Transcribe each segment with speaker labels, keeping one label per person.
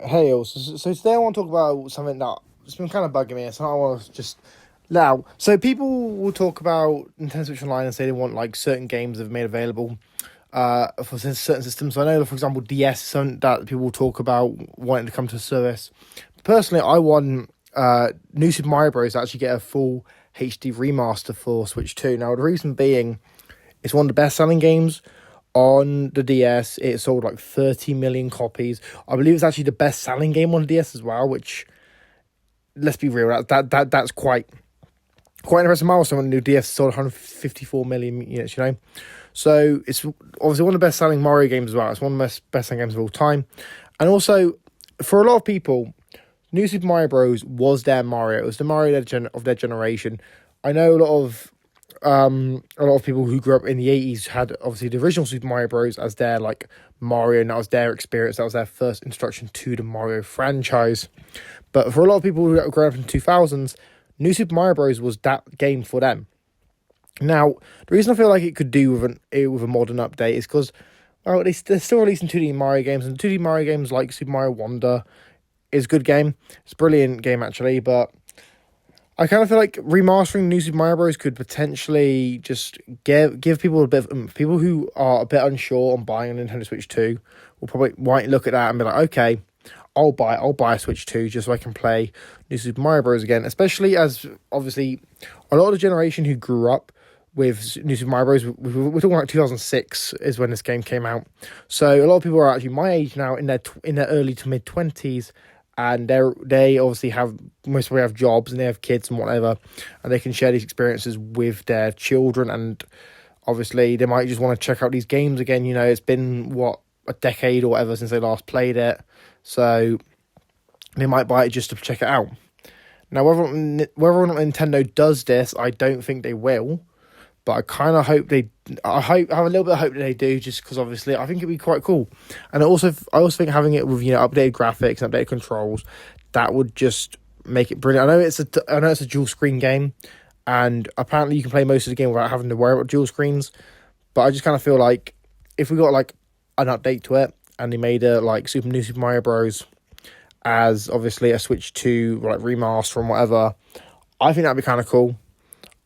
Speaker 1: Hey, also, so today I want to talk about something that's been kind of bugging me. So I want to just let out. So people will talk about Nintendo Switch Online and say they want like certain games they've made available for certain systems. So I know, for example, DS is something that people will talk about wanting to come to service. Personally, I want New Super Mario Bros. To actually get a full HD remaster for Switch 2. Now, the reason being, it's one of the best selling games on the DS. It sold like 30 million copies. I believe it's actually the best selling game on the DS as well, which, let's be real, that's quite an impressive milestone when the new DS sold 154 million units, you know? So it's obviously one of the best selling Mario games as well. It's one of the best selling games of all time. And also, for a lot of people, New Super Mario Bros. Was their Mario. It was the Mario of their generation. I know a lot of people who grew up in the 80s had obviously the original Super Mario Bros. As their like Mario, and that was their experience. That was their first introduction to the Mario franchise. But for a lot of people who grew up in the 2000s, New Super Mario Bros. Was that game for them. Now, the reason I feel like it could do with a modern update is because, well, they're still releasing 2D Mario games, and 2D Mario games like Super Mario Wonder is a good game. It's a brilliant game, actually, but I kind of feel like remastering New Super Mario Bros. Could potentially just give people a bit of people who are a bit unsure on buying a Nintendo Switch 2 will probably might look at that and be like, okay, I'll buy a Switch 2 just so I can play New Super Mario Bros. Again, especially as obviously a lot of the generation who grew up with New Super Mario Bros. We're talking like 2006 is when this game came out. So a lot of people are actually my age now, in their early to mid 20s, and they obviously most probably have jobs and they have kids and whatever, and they can share these experiences with their children, and obviously they might just want to check out these games again. You know, it's been a decade or whatever since they last played it, so they might buy it just to check it out. Now, whether or not Nintendo does this, I don't think they will, but I kind of hope I have a little bit of hope that they do, just because obviously I think it'd be quite cool. And I also think having it with, you know, updated graphics and updated controls, that would just make it brilliant. I know it's a dual screen game, and apparently you can play most of the game without having to worry about dual screens. But I just kind of feel like if we got like an update to it and they made a like New Super Mario Bros. As obviously a Switch 2 like remaster and whatever, I think that'd be kind of cool.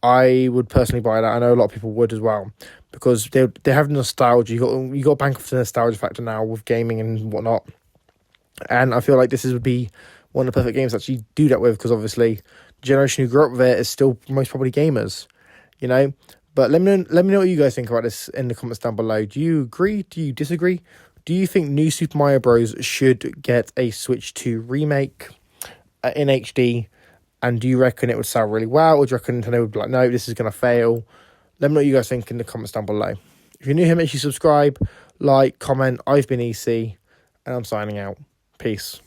Speaker 1: I would personally buy that. I know a lot of people would as well, because they have nostalgia. You got to bank off the nostalgia factor now with gaming and whatnot. And I feel like would be one of the perfect games to actually do that with, because obviously the generation who grew up with it is still most probably gamers, you know. But let me know what you guys think about this in the comments down below. Do you agree? Do you disagree? Do you think New Super Mario Bros. Should get a Switch 2 remake in HD? And do you reckon it would sell really well, or do you reckon Nintendo would be like, no, this is going to fail? Let me know what you guys think in the comments down below. If you're new here, make sure you subscribe, like, comment. I've been EC, and I'm signing out. Peace.